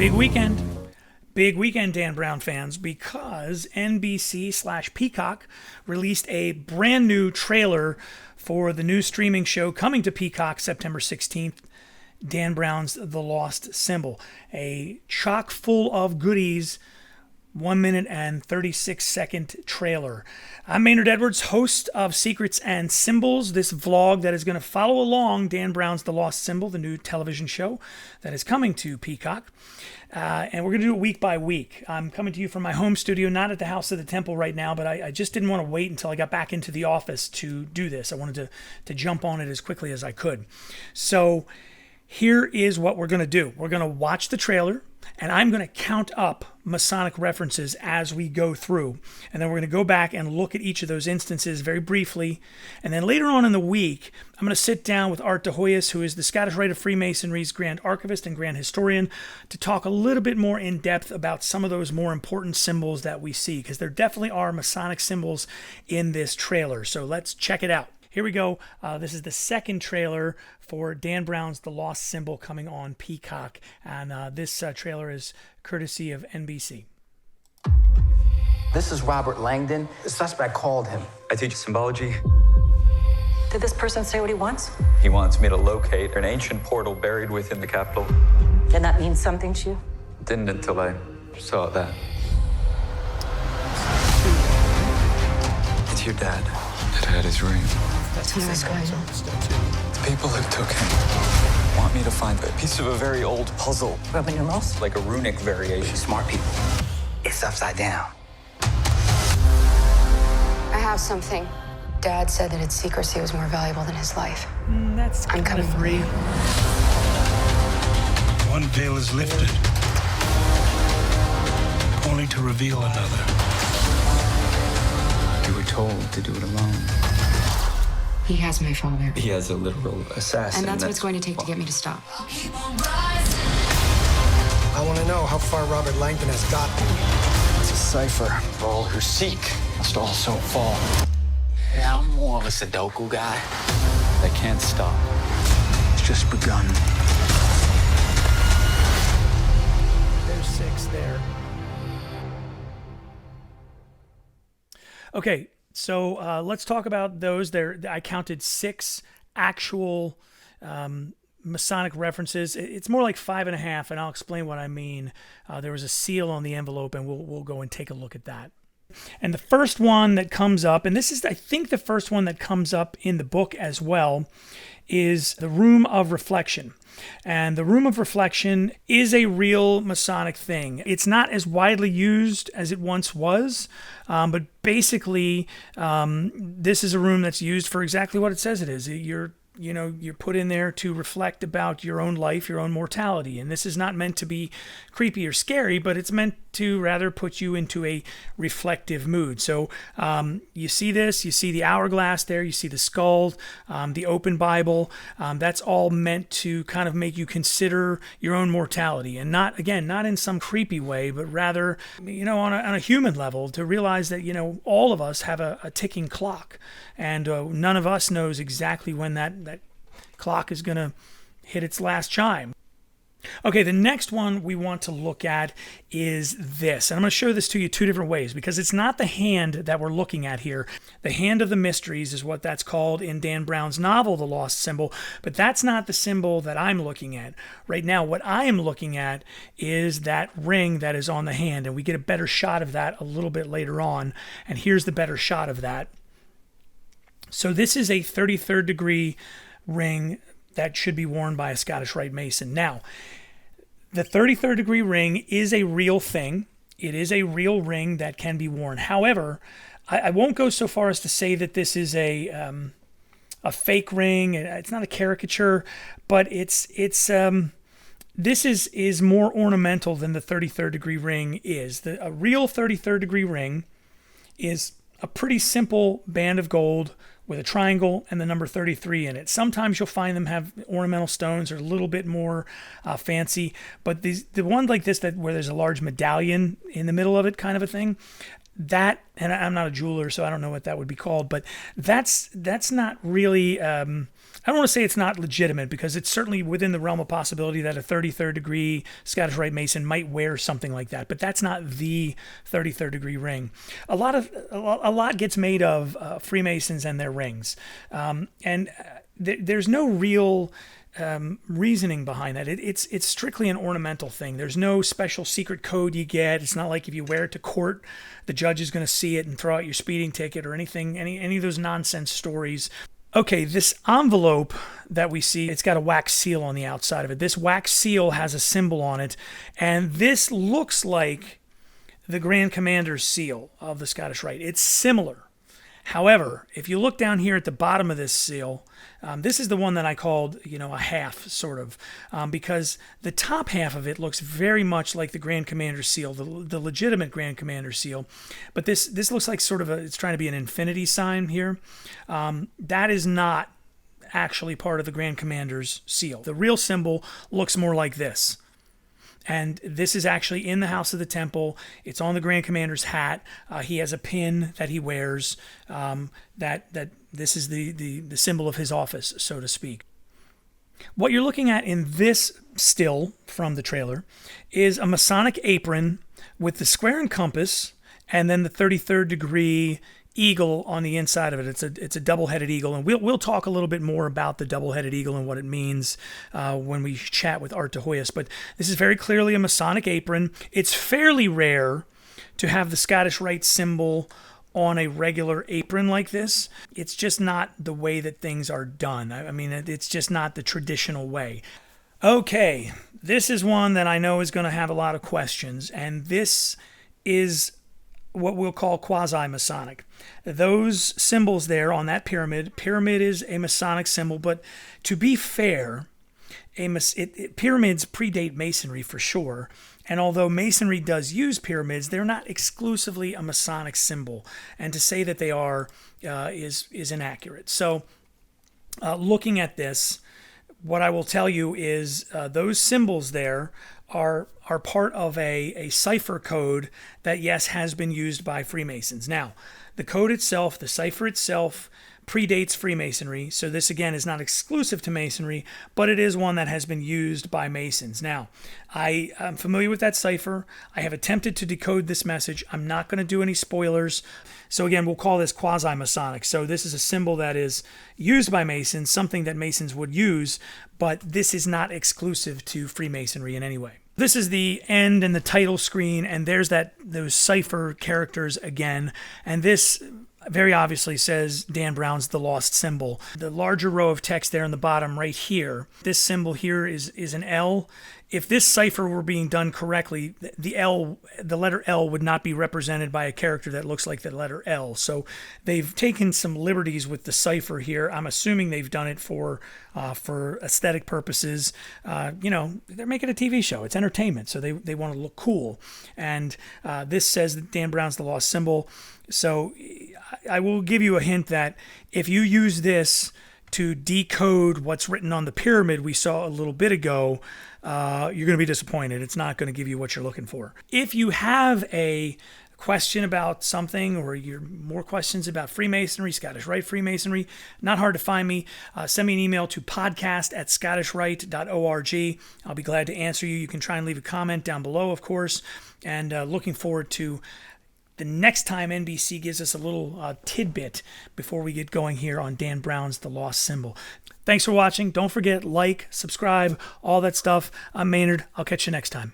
Big weekend. Big weekend, Dan Brown fans, because NBC/Peacock released a brand new trailer for the new streaming show coming to Peacock September 16th, Dan Brown's The Lost Symbol. A chock full of goodies, 1 minute and 36-second trailer. I'm Maynard Edwards, host of Secrets and Symbols, this vlog that is going to follow along Dan Brown's The Lost Symbol, the new television show that is coming to Peacock. And we're going to do it week by week. I'm coming to you from my home studio, not at the House of the Temple right now, but I just didn't want to wait until I got back into the office to do this. I wanted to jump on it as quickly as I could. So here is what we're going to do. We're going to watch the trailer, and I'm going to count up Masonic references as we go through. And then we're going to go back and look at each of those instances very briefly. And then later on in the week, I'm going to sit down with Art de Hoyos, who is the Scottish Rite of Freemasonry's Grand Archivist and Grand Historian, to talk a little bit more in depth about some of those more important symbols that we see, because there definitely are Masonic symbols in this trailer. So let's check it out. Here we go. This is the second trailer for Dan Brown's The Lost Symbol coming on Peacock. And this trailer is courtesy of NBC. This is Robert Langdon. The suspect called him. I teach symbology. Did this person say what he wants? He wants me to locate an ancient portal buried within the capital. And that means something to you? Didn't until I saw that. It's your dad that had his ring. Tell me what's going on. The people who took him want me to find a piece of a very old puzzle. Roman numerals? Like a runic variation. Smart people. It's upside down. I have something. Dad said that its secrecy was more valuable than his life. That's I'm coming for you. One veil is lifted, only to reveal another. You were told to do it alone. He has my father. He has a literal assassin. And that's what it's going to take to get me to stop. I want to know how far Robert Langdon has gotten. It's a cipher. For all who seek must also fall. Yeah, I'm more of a Sudoku guy. They can't stop. It's just begun. There's 6 there. Okay, so let's talk about those. I counted 6 actual Masonic references. It's more like 5.5, and I'll explain what I mean. There was a seal on the envelope, and we'll go and take a look at that. And the first one that comes up, and this is, I think, the first one that comes up in the book as well, is the Room of Reflection. And the Room of Reflection is a real Masonic thing. It's not as widely used as it once was, but basically, this is a room that's used for exactly what it says it is. You're put in there to reflect about your own life, your own mortality. And this is not meant to be creepy or scary, but it's meant to rather put you into a reflective mood. So you see this, you see the hourglass there, you see the skull, the open Bible. That's all meant to kind of make you consider your own mortality, and not in some creepy way, but rather, on a human level, to realize that, all of us have a ticking clock, and none of us knows exactly when that clock is going to hit its last chime. Okay, the next one we want to look at is this. And I'm going to show this to you 2 different ways, because it's not the hand that we're looking at here. The Hand of the Mysteries is what that's called in Dan Brown's novel, The Lost Symbol. But that's not the symbol that I'm looking at. Right now, what I am looking at is that ring that is on the hand. And we get a better shot of that a little bit later on. And here's the better shot of that. So this is a 33rd degree ring that should be worn by a Scottish Rite Mason. Now, the 33rd degree ring is a real thing. It is a real ring that can be worn. However, I won't go so far as to say that this is a fake ring. It's not a caricature, but this is more ornamental than the 33rd degree ring is. A real 33rd degree ring is a pretty simple band of gold with a triangle and the number 33 in it. Sometimes you'll find them have ornamental stones or a little bit more fancy, but the one like this where there's a large medallion in the middle of it, kind of a thing, that, and I'm not a jeweler, so I don't know what that would be called, but that's not really, I don't want to say it's not legitimate, because it's certainly within the realm of possibility that a 33rd degree Scottish Rite Mason might wear something like that, but that's not the 33rd degree ring. A lot gets made of Freemasons and their rings, and there's no real reasoning behind that. It's strictly an ornamental thing. There's no special secret code you get. It's not like if you wear it to court, the judge is going to see it and throw out your speeding ticket or anything, any of those nonsense stories. Okay, this envelope that we see, it's got a wax seal on the outside of it. This wax seal has a symbol on it, and this looks like the Grand Commander's seal of the Scottish Rite. It's similar. However, if you look down here at the bottom of this seal, this is the one that I called, a half, sort of, because the top half of it looks very much like the Grand Commander's seal, the legitimate Grand Commander's seal. But this looks like sort of it's trying to be an infinity sign here. That is not actually part of the Grand Commander's seal. The real symbol looks more like this. And this is actually in the House of the Temple. It's on the Grand Commander's hat. He has a pin that he wears. That this is the symbol of his office, so to speak. What you're looking at in this still from the trailer is a Masonic apron with the square and compass, and then the 33rd degree eagle on the inside of it. It's a double-headed eagle, and we'll talk a little bit more about the double-headed eagle and what it means when we chat with Art de Hoyos. But this is very clearly a Masonic apron. It's fairly rare to have the Scottish Rite symbol on a regular apron like this. It's just not the way that things are done. I mean, it's just not the traditional way. Okay, this is one that I know is going to have a lot of questions, and this is what we'll call quasi-Masonic. Those symbols there on that pyramid is a Masonic symbol, but to be fair, pyramids predate Masonry for sure, and although Masonry does use pyramids, they're not exclusively a Masonic symbol, and to say that they are is inaccurate. So looking at this, what I will tell you is those symbols there are part of a cipher code that, yes, has been used by Freemasons. Now, the code itself, the cipher itself, predates Freemasonry, so this, again, is not exclusive to Masonry, but it is one that has been used by Masons. Now, I am familiar with that cipher. I have attempted to decode this message. I'm not going to do any spoilers. So again, we'll call this quasi-Masonic. So this is a symbol that is used by Masons, something that Masons would use, but this is not exclusive to Freemasonry in any way. This is the end and the title screen, and there's those cipher characters again, and this very obviously says Dan Brown's The Lost Symbol. The larger row of text there in the bottom right here, this symbol here is an L. If this cipher were being done correctly, the letter L would not be represented by a character that looks like the letter L. So they've taken some liberties with the cipher here. I'm assuming they've done it for aesthetic purposes. They're making a TV show. It's entertainment, so they want to look cool. And this says that Dan Brown's The Lost Symbol. So I will give you a hint that if you use this to decode what's written on the pyramid we saw a little bit ago, you're going to be disappointed. It's not going to give you what you're looking for. If you have a question about something, or you're more questions about Freemasonry, Scottish Rite Freemasonry, not hard to find me. Send me an email to podcast@scottishrite.org. I'll be glad to answer you. You can try and leave a comment down below, of course. And looking forward to the next time NBC gives us a little tidbit before we get going here on Dan Brown's The Lost Symbol. Thanks for watching. Don't forget, like, subscribe, all that stuff. I'm Maynard. I'll catch you next time.